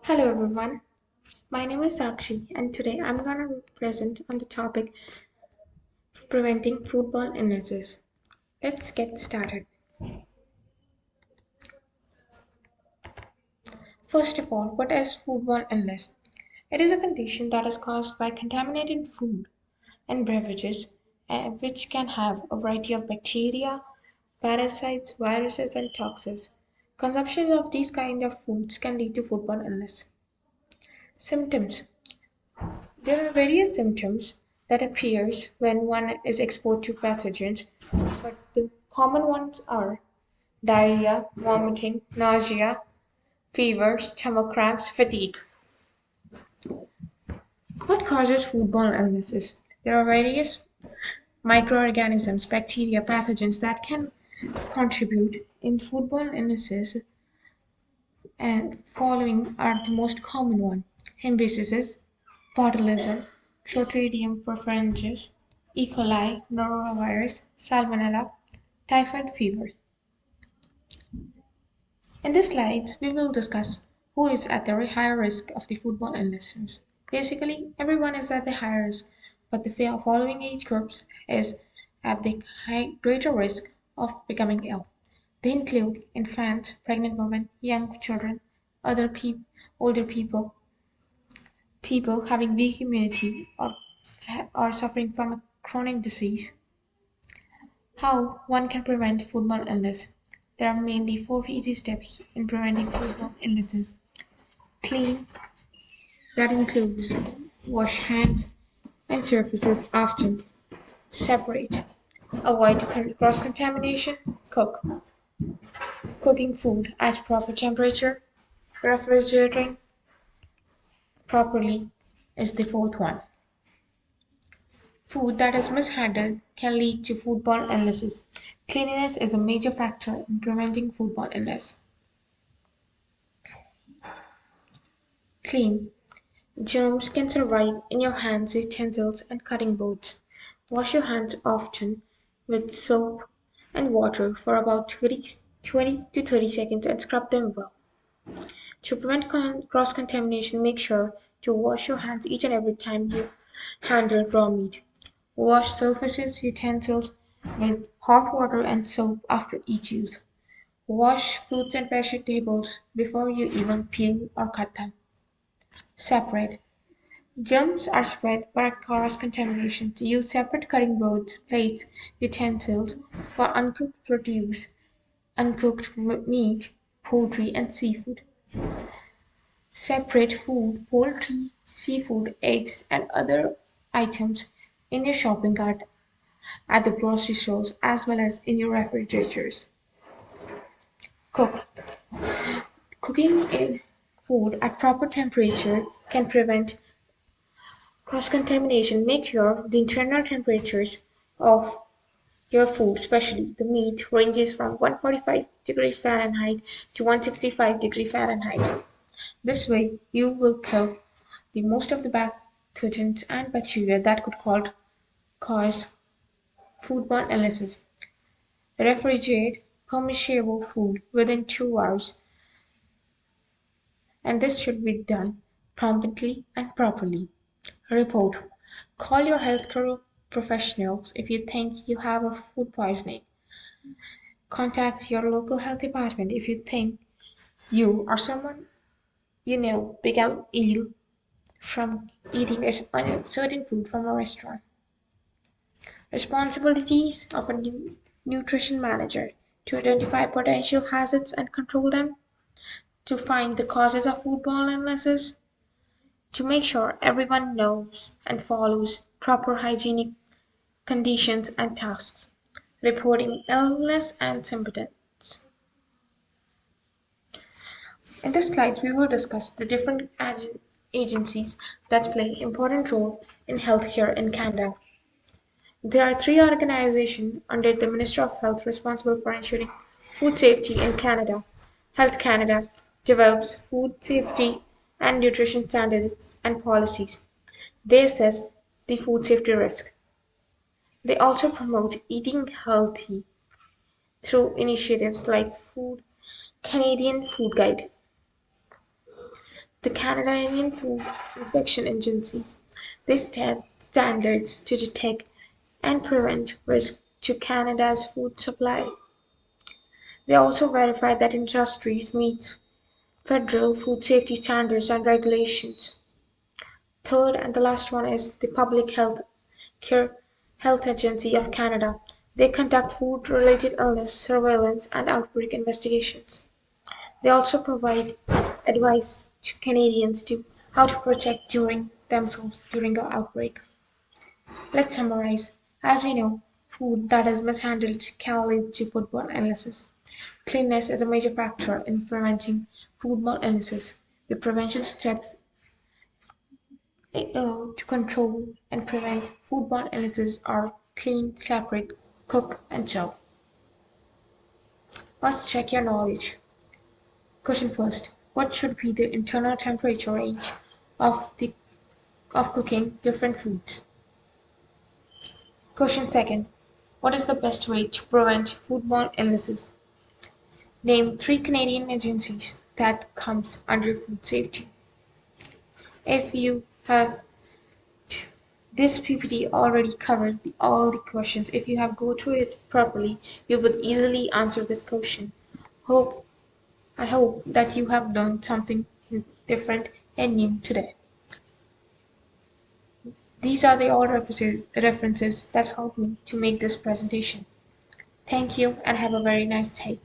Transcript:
Hello everyone, my name is Sakshi and today I'm going to present on the topic preventing foodborne illnesses. Let's get started. First of all, what is foodborne illness? It is a condition that is caused by contaminated food and beverages which can have a variety of bacteria, parasites, viruses and toxins. Consumption of these kind of foods can lead to foodborne illness. Symptoms. There are various symptoms that appears when one is exposed to pathogens, but the common ones are diarrhea, vomiting, nausea, fever, stomach cramps, fatigue. What causes foodborne illnesses? There are various microorganisms, bacteria, pathogens that can contribute in foodborne illnesses, and following are the most common one: hemoptysis, botulism, Clostridium perfringens, E. coli, norovirus, salmonella, typhoid fever. In this slide, we will discuss who is at the higher risk of the foodborne illnesses. Basically, everyone is at the higher risk, but the following age groups is at the greater risk of becoming ill. They include infants, pregnant women, young children, older people, people having weak immunity or suffering from a chronic disease. How one can prevent foodborne illness. There are mainly four easy steps in preventing foodborne illnesses. Clean, that includes wash hands and surfaces often. Separate. Avoid cross contamination. Cook. Cooking food at proper temperature. Refrigerating properly is the fourth one. Food that is mishandled can lead to foodborne illnesses. Cleanliness is a major factor in preventing foodborne illness. Clean. Germs can survive in your hands, utensils, and cutting boards. Wash your hands often with soap and water for about 20 to 30 seconds and scrub them well. To prevent cross contamination, make sure to wash your hands each and every time you handle raw meat. Wash surfaces, utensils with hot water and soap after each use. Wash fruits and vegetables before you even peel or cut them. Separate. Germs are spread by cross contamination. Use separate cutting boards, plates, utensils for uncooked produce, uncooked meat, poultry, and seafood. Separate food, poultry, seafood, eggs, and other items in your shopping cart at the grocery stores as well as in your refrigerators. Cook. Cooking in food at proper temperature can prevent cross contamination. Make sure the internal temperatures of your food, especially the meat, ranges from 145 degrees Fahrenheit to 165 degrees Fahrenheit. This way, you will kill the most of the pathogens and bacteria that could cause foodborne illnesses. Refrigerate perishable food within 2 hours, and this should be done promptly and properly. Report. Call your healthcare professionals if you think you have a food poisoning. Contact your local health department if you think you or someone you know became ill from eating a certain food from a restaurant. Responsibilities of a nutrition manager: to identify potential hazards and control them, to find the causes of foodborne illnesses, to make sure everyone knows and follows proper hygienic conditions and tasks, reporting illness and symptoms. In this slide, we will discuss the different agencies that play important role in healthcare in Canada. There are three organizations under the Minister of Health responsible for ensuring food safety in Canada. Health Canada develops food safety and nutrition standards and policies. They assess the food safety risk. They also promote eating healthy through initiatives like Canadian Food Guide. The Canadian Food Inspection Agencies. They set standards to detect and prevent risk to Canada's food supply. They also verify that industries meet federal food safety standards and regulations. Third and the last one is the Public Care Health Agency of Canada. They conduct food-related illness surveillance and outbreak investigations. They also provide advice to Canadians to how to protect themselves during an outbreak. Let's summarize. As we know, food that is mishandled can lead to foodborne illnesses. Cleanliness is a major factor in preventing foodborne illnesses. The prevention steps to control and prevent foodborne illnesses are clean, separate, cook, and serve. Let's check your knowledge. Question first. What should be the internal temperature range of the of cooking different foods? Question second. What is the best way to prevent foodborne illnesses? Name 3 Canadian agencies that comes under food safety. If you have this PPT already covered all the questions. If you have go through it properly, you would easily answer this question. Hope I hope that you have learned something different and new today. These are the all references that helped me to make this presentation. Thank you and have a very nice day.